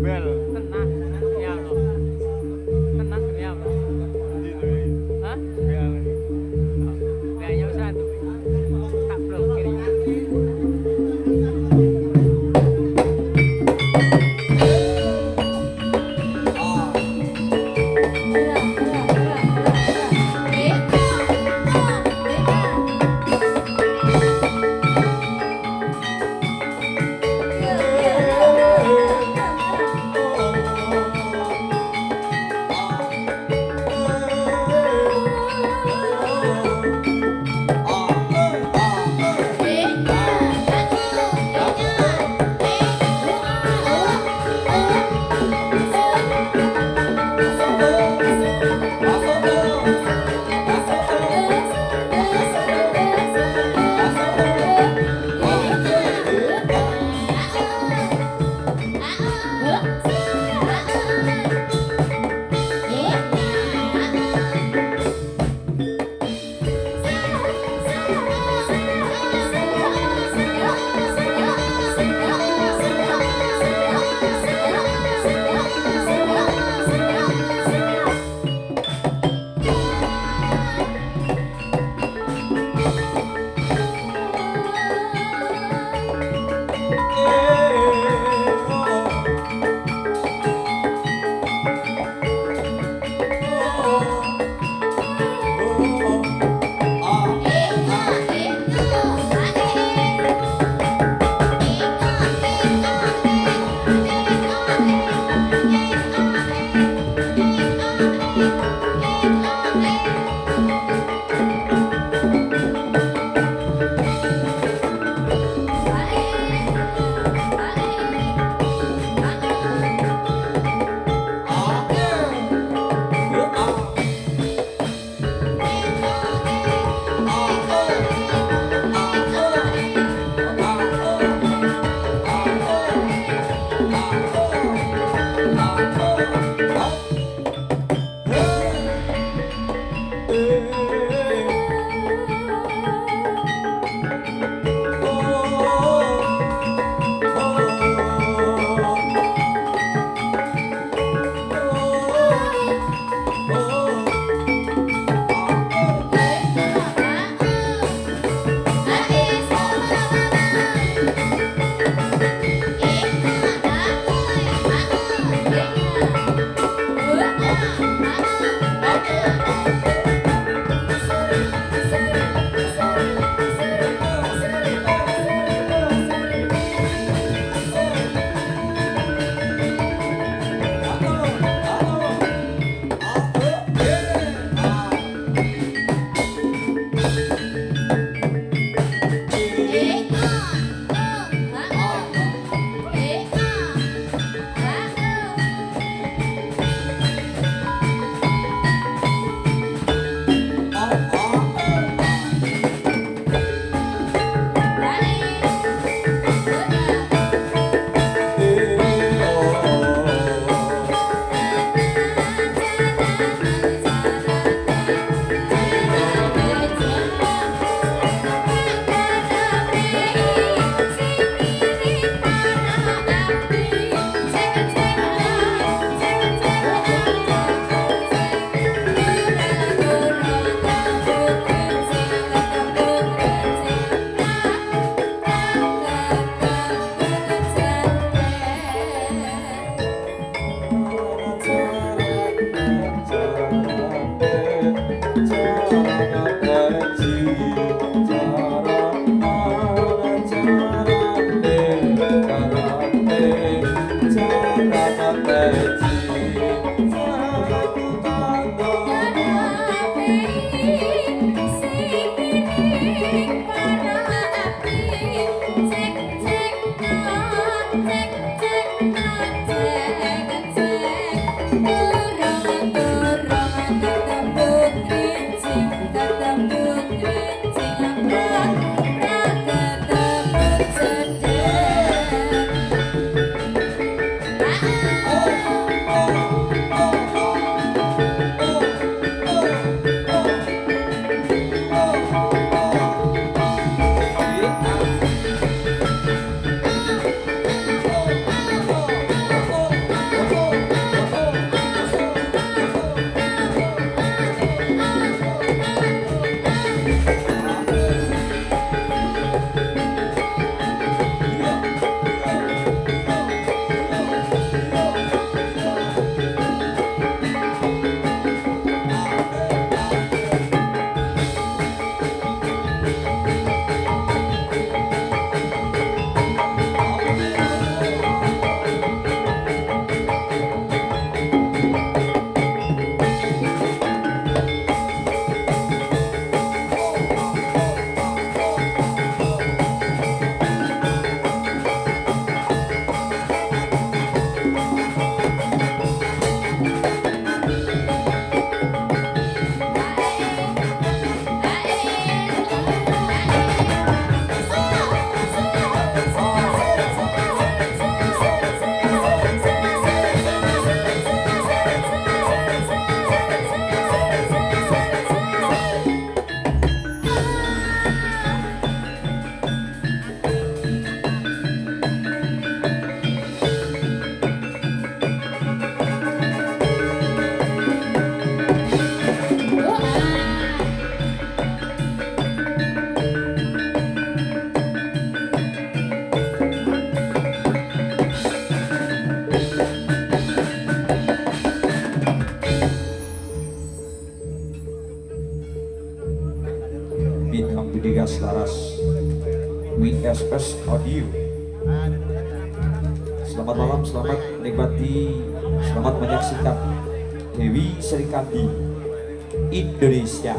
Bel. Tenang, ya Allah. Tenang ya Allah. Hah? Bel. Kayaknya satu. Tak blokir. First Audio. Selamat malam, selamat menikmati, selamat menyaksikan Dewi Serikandi Indonesia.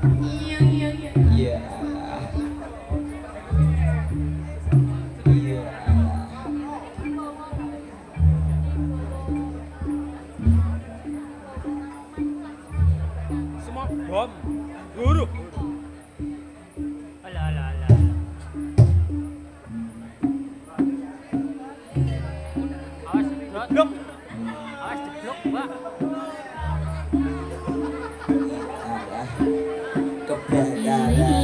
Iya iya iya. Iya. Iya. Semua bom. Guru. Alah alah alah. Awas jeblok. Awas jeblok, Mbak. Alah. Kebakaran.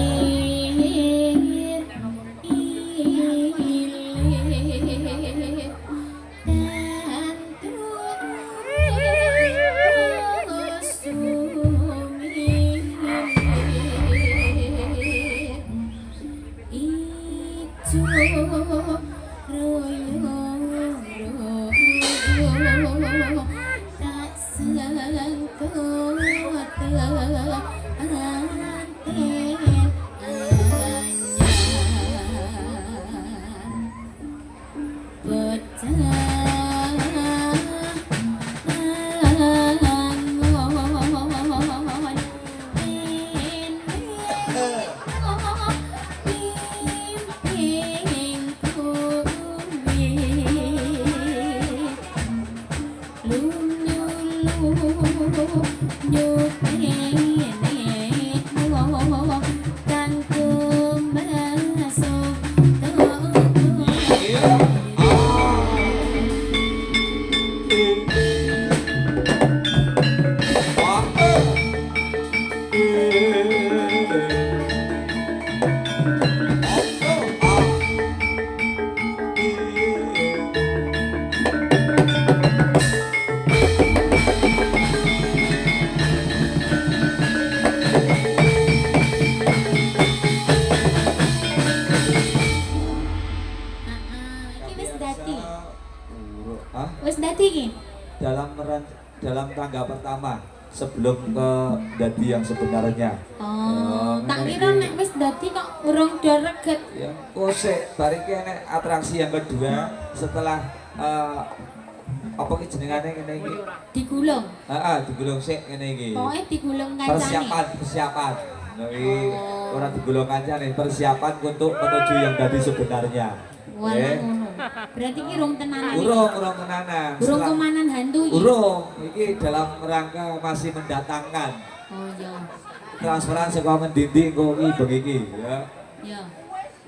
Wis dadi iki. Dalam tangga pertama sebelum ke dadi yang sebenarnya. Oh, tak ngene kira iki. nek wis dadi kok urung do reget. Ya, kosek bariki enek atraksi yang kedua setelah apa ki jenengane ngene iki? Digulung. Heeh, digulung sik ngene iki. Pokoke digulung kancane. Persiapan. Jadi orang digulung kancane persiapan untuk menuju yang dadi sebenarnya. Wah, Nggih. ngono. Berarti iki rung tenanan. iki. Urung tenanan. Urung Setelah- kemanan hantu iki. Urung, iki dalam rangka masih mendatangkan Oh iya. transferan saka mendindi kok iki begini ya. Ya.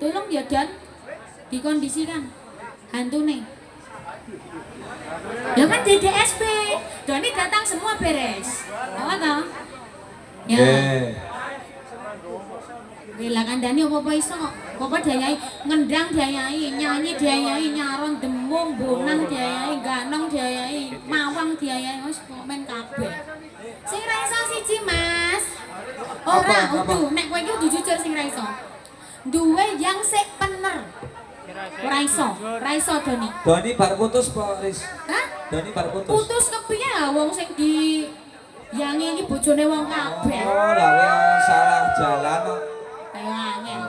Tolong ya Dan dikondisikan hantune. Ya kan DDSP. Doni datang semua beres. Apa toh? Ya. Nggih. Lah kandhane apa-apa iso kok. Apa diayahi ngendang diayahi, nyanyi diayahi, nyaron demung, bonang diayahi, ganong diayahi, mawang diayahi, wis komen kabeh. Sing ra iso siji, Mas. Ora Apa? utuh, nek kowe iki kudu jujur sing ra iso. Duwe yang sik pener. Ora iso Doni. Doni bar putus apa Riz? Hah? Doni bar putus. Putus kepiye ah, wong sing di yangi iki bojone wong kabeh. Oh, lah kowe salah jalan kok. Ayo angel.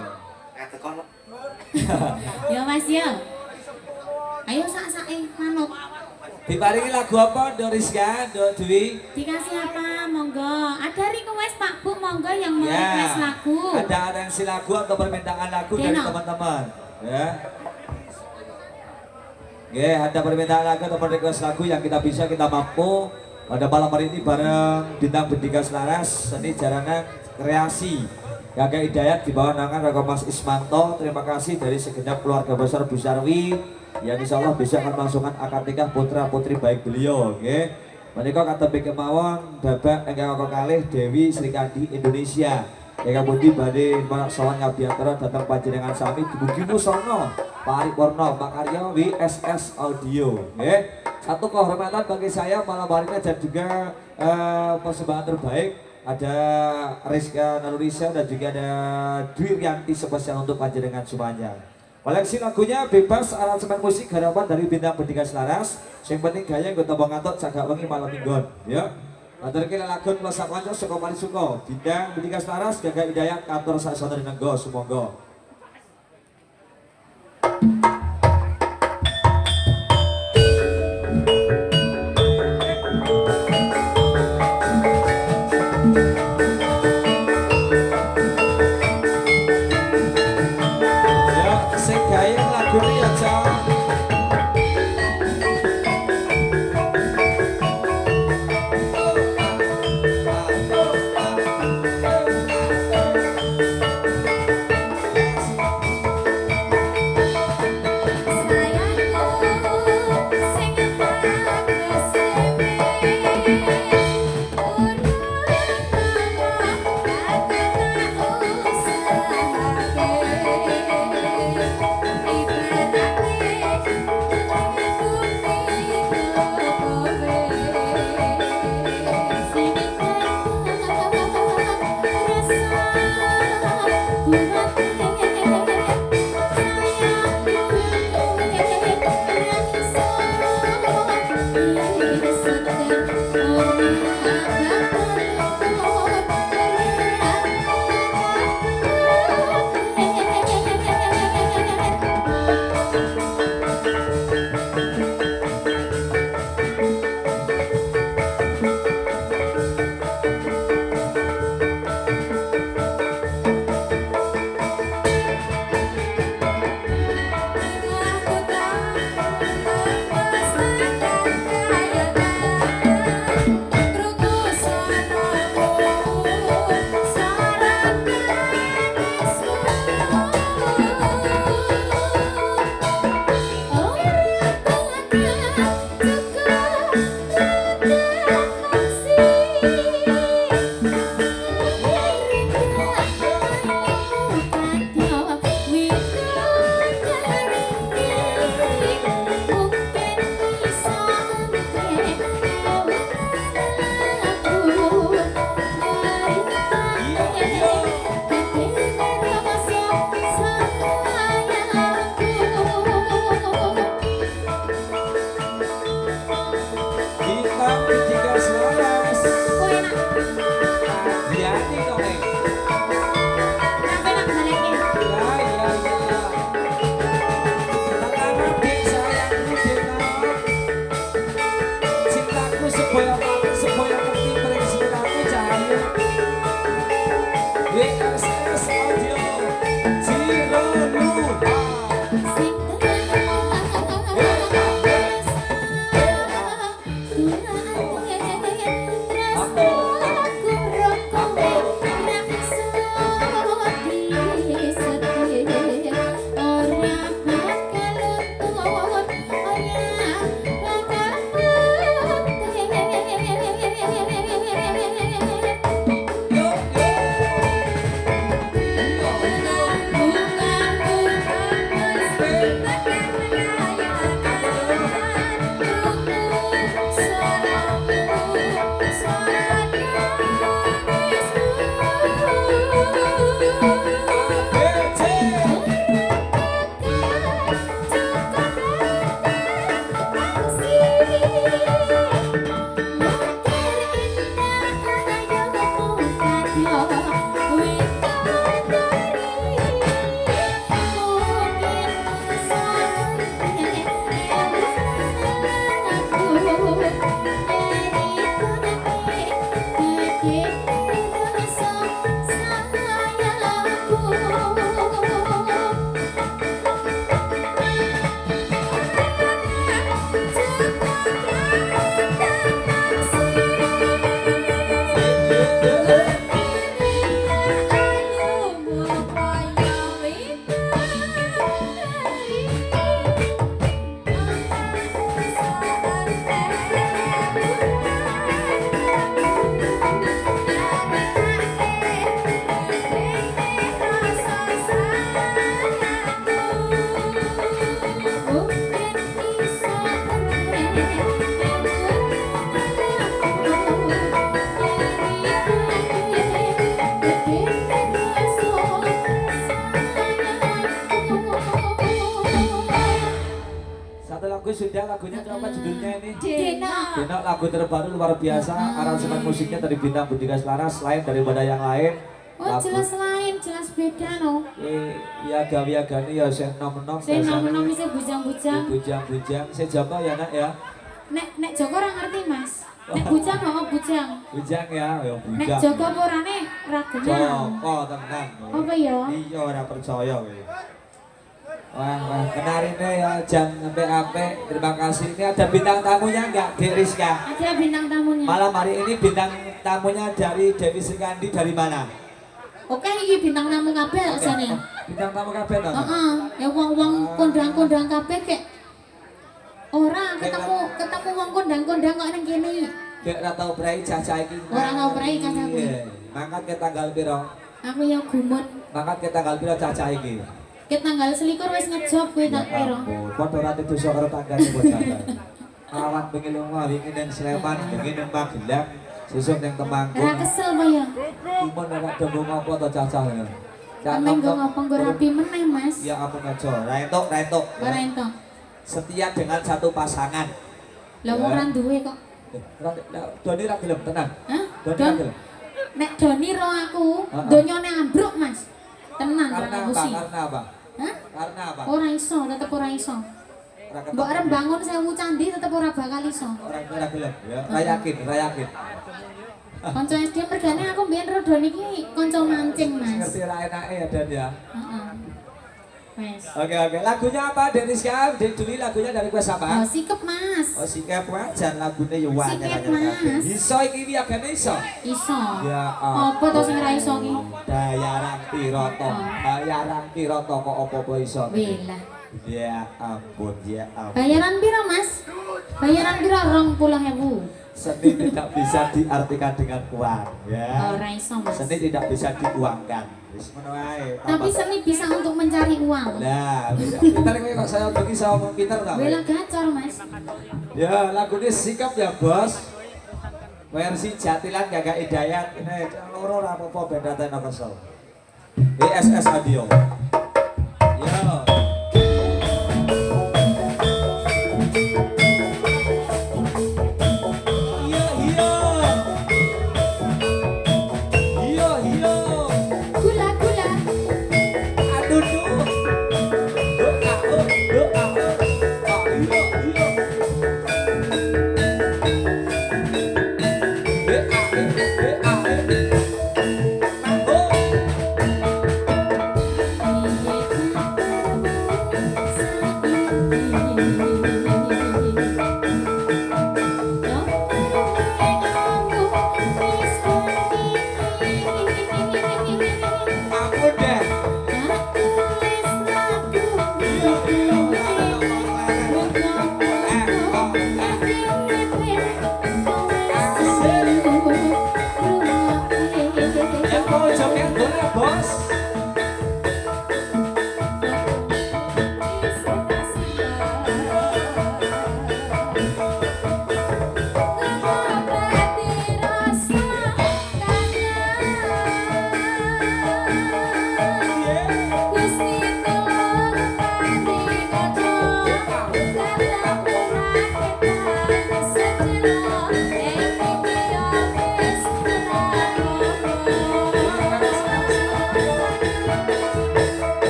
Ya Mas ya. Ayo sak-sake manut. Diparingi lagu apa Do Rizka, Do Dwi? Dikasih apa? Monggo. Ada request Pak Bu, monggo yang mau Ya. request lagu. Ada aransi lagu atau permintaan lagu dari Deno. teman-teman. Ya. Oke, ada permintaan lagu atau request lagu yang kita bisa, kita mampu pada malam hari ini bareng Bintang Bendika Selaras, seni jaranan kreasi. Kakek Hidayat di bawah naungan Rako Mas Ismanto. Terima kasih dari segenap keluarga besar Bu Sarwi yang insya Allah bisa akan melangsungkan akad nikah putra putri baik beliau. Oke, menikah kata kemawon babak engkang kok kalih Dewi Srikandi Indonesia. Ya kabudi badhe sawan ngabiantara datang panjenengan sami dugi Musono Paripurna Makarya WSS Audio. Nggih. Satu kehormatan bagi saya malam hari ini dan juga persembahan terbaik ada Rizka Nalurisa dan juga ada Dwi Rianti spesial untuk panjenengan semuanya. Koleksi lagunya bebas, aransemen musik harapan dari Bintang Bendika Selaras. Yang penting gaya gue tembang ngantuk cagak wengi malam mingguan, ya. Atur kira lagu melesak kanca saka Mari Suko. Bintang Bendika Selaras Gagak Hidayat kantor sak sono Nenggo sumangga. DSS Audio Cirenuha. Sing Satu lagu sudah, lagunya apa judulnya ini? Dena. Dena, lagu terbaru luar biasa, aransemen musiknya dari Bintang Budika Selaras, lain daripada yang lain. Oh jelas lain, jelas beda no. Ya gawi-gani ya saya nom-nom. Saya nom-nom bisa bujang-bujang. Bujang-bujang, saya Joko ya nak ya. Nek Joko orang ngerti mas. Nek bujang mau bujang. Bujang ya, ya Nek bujang. Joko porane ragenan. Joko tenang. Apa ya? Iya ora percaya kowe. Wah, kenarine ya jam sampai ape. Terima kasih. Ini ada bintang tamunya enggak, Dek Rizka? Ada bintang tamunya. Malam hari ini bintang tamunya dari Dewi Srikandi dari mana? Oke, ini bintang tamu kabeh asane. Bintang tamu kabeh to? Heeh, ya wong-wong kondang-kondang kabeh kek. Ora ketemu wong kondang-kondang kok ning kene. Dek ora tau brai caca iki. Ora tau brai caca iki. Iya. Mangkat ke tanggal piro? Aku ya gumun. Mangkat ke tanggal piro caca iki? Ket tanggal 21 wis ngejob kowe tak piro. Padha ora dosa karo tanggane bocah caca. Awak bengi lunga wingi ning Sleman, bengi ning Magelang, sesuk ning Temanggung. Ora kesel apa ya? Kumpul ora tunggu ngopo to caca ngono. Ameng go ngopong go rapi meneh, Mas. Ya ampun aja. Ra entuk. Ora entuk. Setia dengan satu pasangan. Lah wong ora duwe kok. Doni ra gelem tenan. Hah? Doni ra gelem. Nek Doni ro aku, donyane ambruk, Mas. Tenan Karena aku apa? sih. Karena apa? Hah? Karena apa? Ora iso, tetep ora iso. Ora ketemu. Mbok arep bangun 1000 candi tetep ora bakal iso. Ora gelem ya. Ra yakin. Kanca SD mergane aku mbiyen ro Doni iki kanca mancing, Mas. Ngerti ra enake ya Dan ya. Heeh. Wes. Oke. Lagunya apa Deniska? Deni lagunya dari Quest Oh, apa? sikep, Mas. Oh sikap wajan lagune ya wae Sikap, Mas. Iso iki wiyagane iso. Iso. Ya Apa to sing ra iso ki? Bayaran piro to? Bayaran piro to kok apa-apa iso? Welah. Ya ampun. Bayaran piro, Mas? Bayaran piro 20.000. Seni tidak bisa diartikan dengan uang, ya. Ora iso, Mas. Seni tidak bisa diuangkan. Wis ngono wae. Tapi seni bisa untuk mencari uang. Nah, pinter kowe kok saya begini sama ngomong pinter ta? kowe? Bela gacor, Mas. Ya, lagu ini sikap ya, Bos. Versi Jatilan Gagak Hidayat. Ini loro ora apa-apa beda teno kesel. DSS Audio. Ya. Gula-gula. Aduh, Ampun deh. Yang mau joget boleh bos.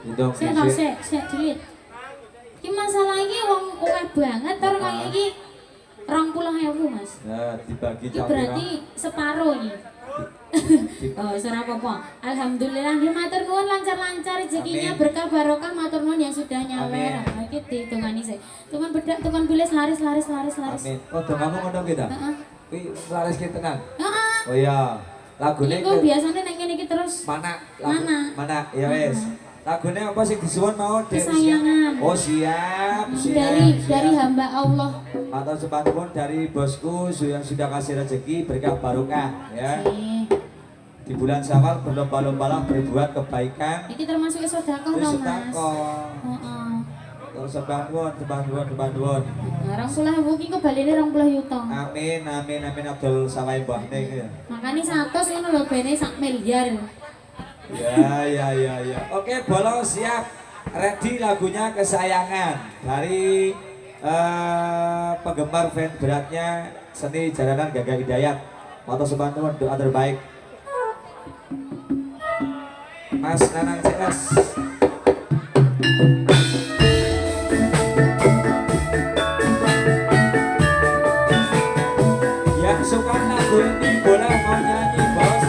Hitung Sik to sik dilit. Iki masalah iki wong akeh banget tur kaya iki 20.000 Mas. Nah, dibagi Iki berarti separo iki. Oh, ora apa-apa. Alhamdulillah nggih matur nuwun lancar-lancar rezekinya berkah barokah matur nuwun yang sudah nyawer. Iki ditungani sik. Tuman bedak tuman bilis laris. Amin. Oh, kamu ngono ki ta? Heeh. Kuwi laris ki tenan. Heeh. Oh iya. Lagune Iku biasane nek kene iki terus mana? Mana? Ya wes. Lagune apa sing disuwun mau kesayangan. Oh, siap. Dari hamba Allah. Matur sepantun dari bosku yang sudah kasih rezeki berkah barokah ya. Di bulan Syawal berlomba-lombalah berbuat kebaikan. Iki termasuk sedekah to, Mas. Heeh. Terus sebantuan. Orang sulah iki kebalene 20 yuta. Amin Abdul Salai Mbahne iki. Makane 100 ngono lho bene sak miliar. Ya. Oke, Bolo siap. Ready lagunya kesayangan dari penggemar fan beratnya seni jalanan Gagah Hidayat. Moto sebantuan doa terbaik. Mas Nanang CS. Yang suka lagu ini boleh mau nyanyi, Bos.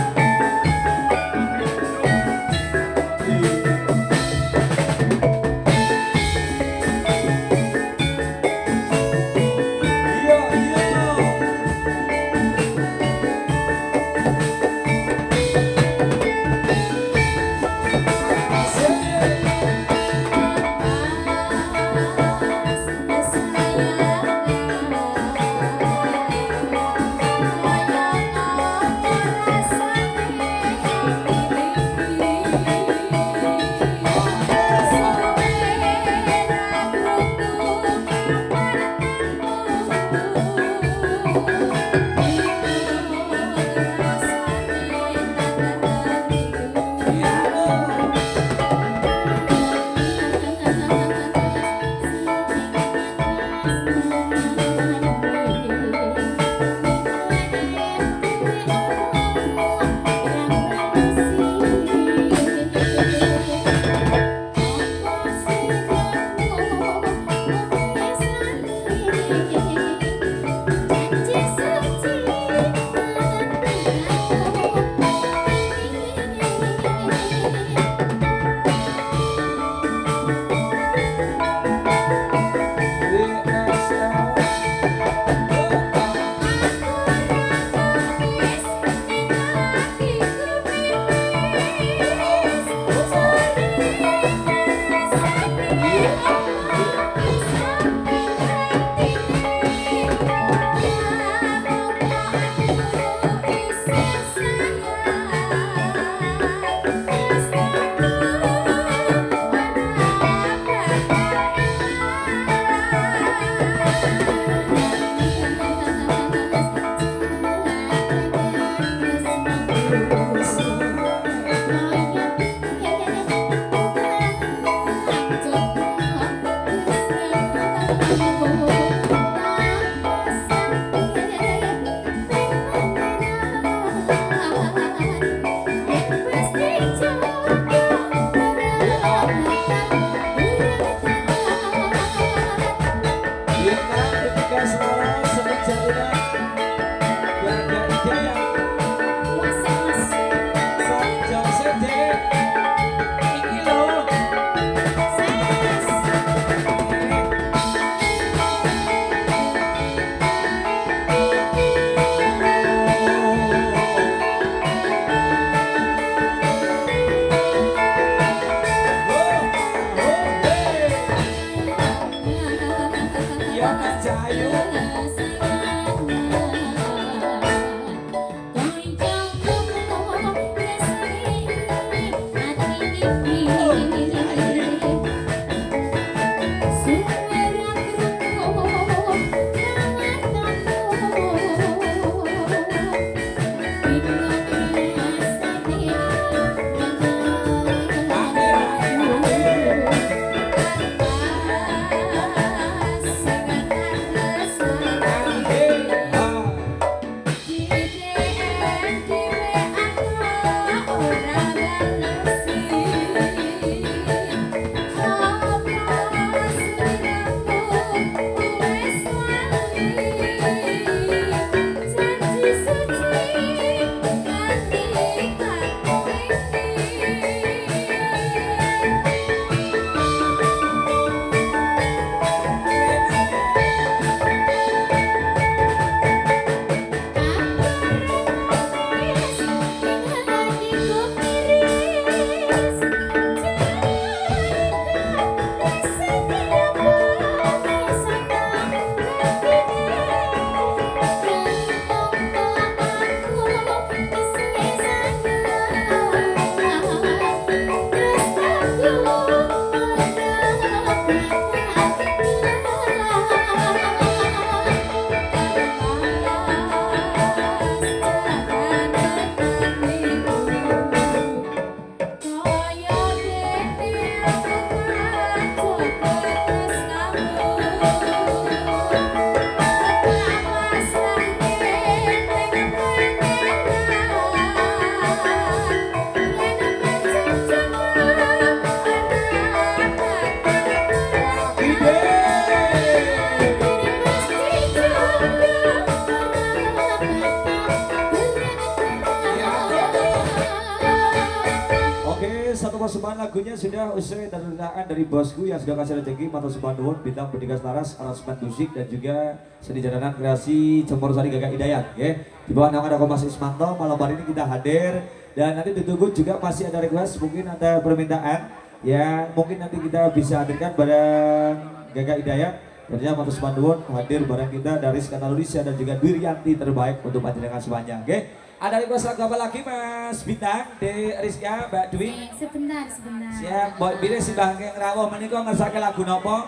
persembahan lagunya sudah usai terletakkan dari bosku yang sudah kasih rezeki Matur Sembah Nuwun, bintang pendidikan selaras, aransemen musik dan juga seni jalanan kreasi Jemur Sari Gagak Hidayat ya. Di bawah nama Rako Mas Ismanto malam hari ini kita hadir dan nanti ditunggu juga masih ada request, mungkin ada permintaan ya, mungkin nanti kita bisa hadirkan bareng Gagak Hidayat. Tentunya Matur Sembah Nuwun hadir bareng kita dari Skandal Indonesia dan juga Dwirianti terbaik untuk panjenengan semuanya. Oke. Ada request lagu apa lagi Mas Bintang, De Rizka, Mbak Dwi? Sebentar. Siap, Mbak pilih si Bangke Ngrawuh menika ngersake lagu nopo?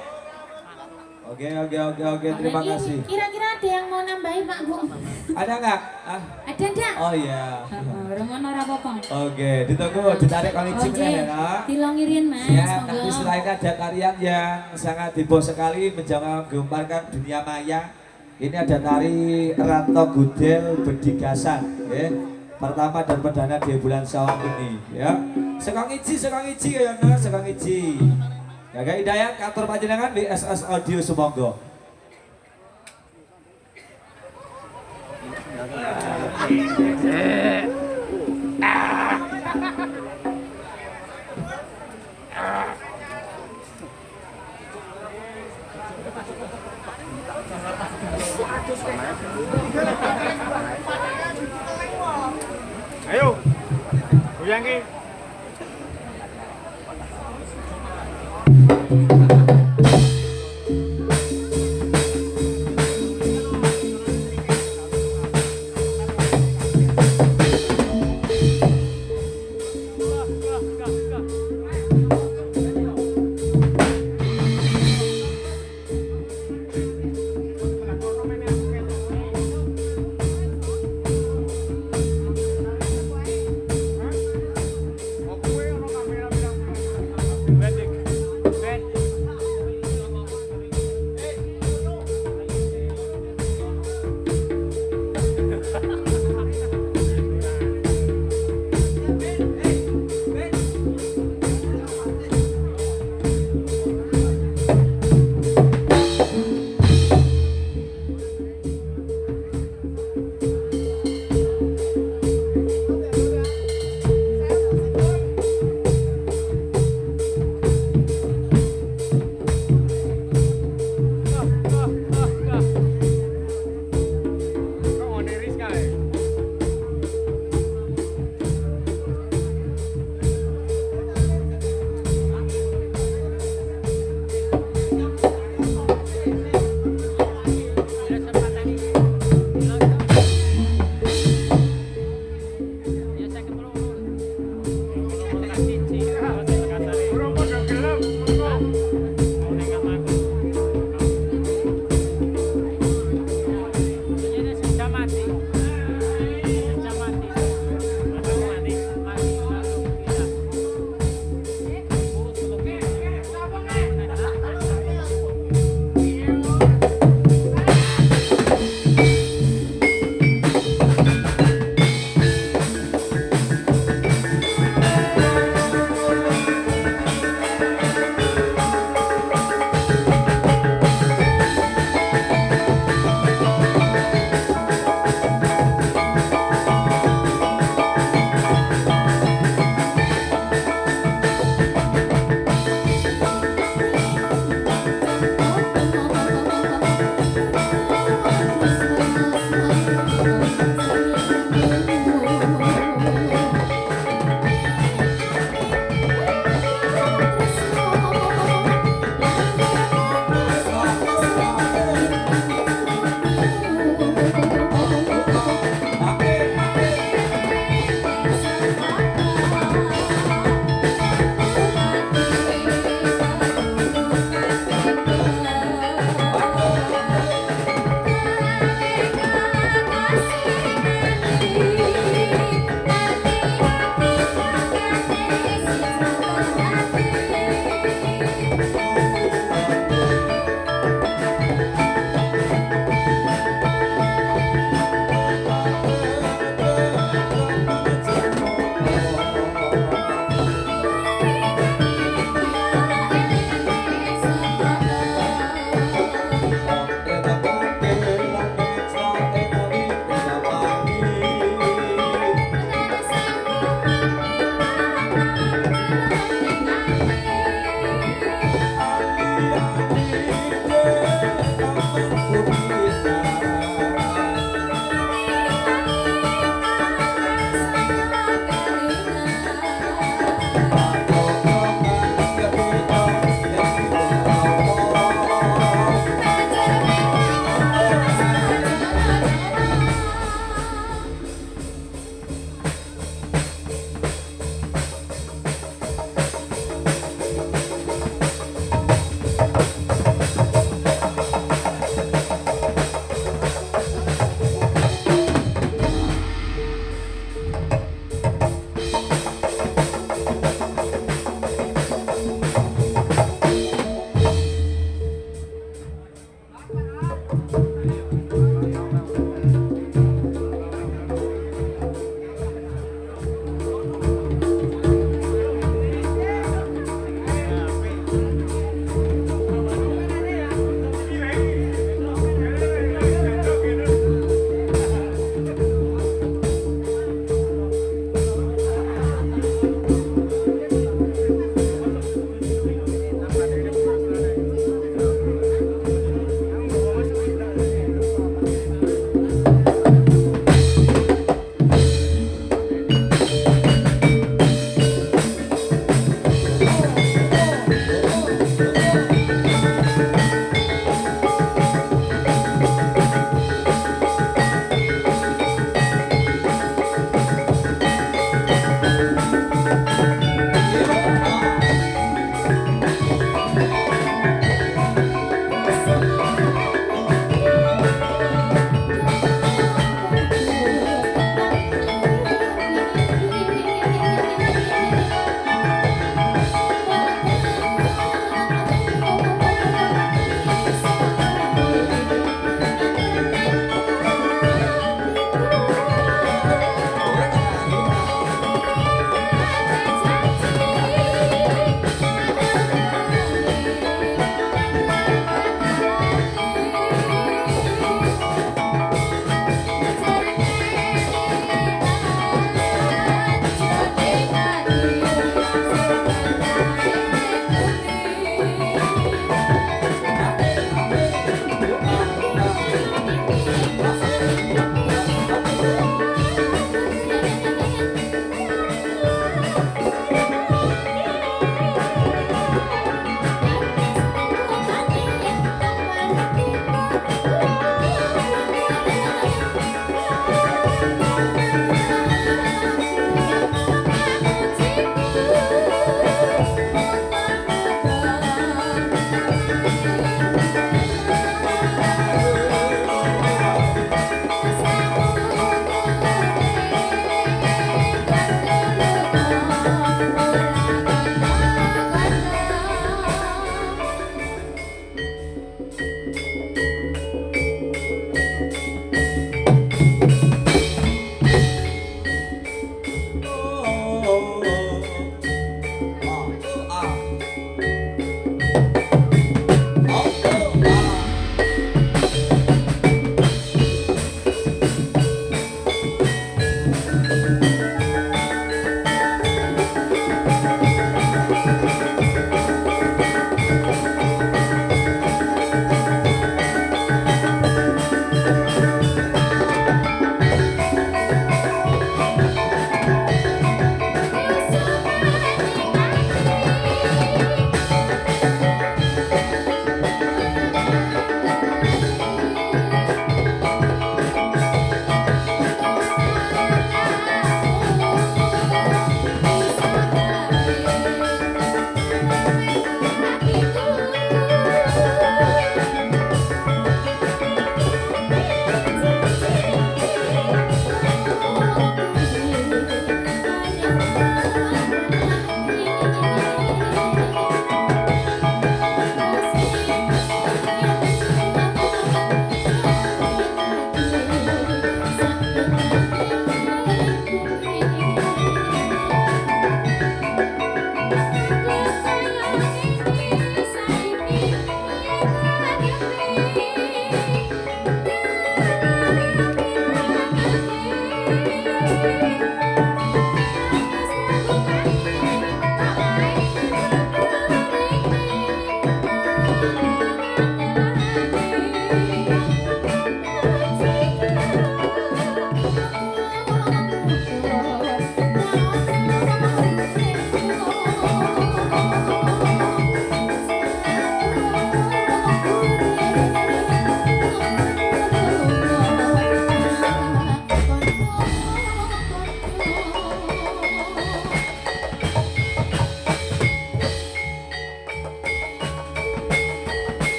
Oke, terima kasih. Kira-kira ada yang mau nambahin Pak Bu? Ada nggak? Ah, Ada enggak? oh iya. Romono ora apa-apa. Oke, ditunggu, ditarik kondisi Oke, ya. dilongirin Mas. Siap, monggo. nanti selain ada tarian yang sangat heboh sekali menggemparkan dunia maya. Ini ada tari Ranto Gudel Bedigasan ya. Pertama dan perdana di bulan Syawal ini ya. Sekang iji ya nah, sekang iji. Gagak Hidayat kantor panjenengan WSS Audio Sumangga. Ayo. Goyang ki.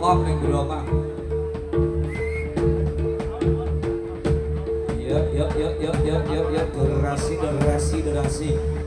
ngom ning Broma. Yuk, durasi.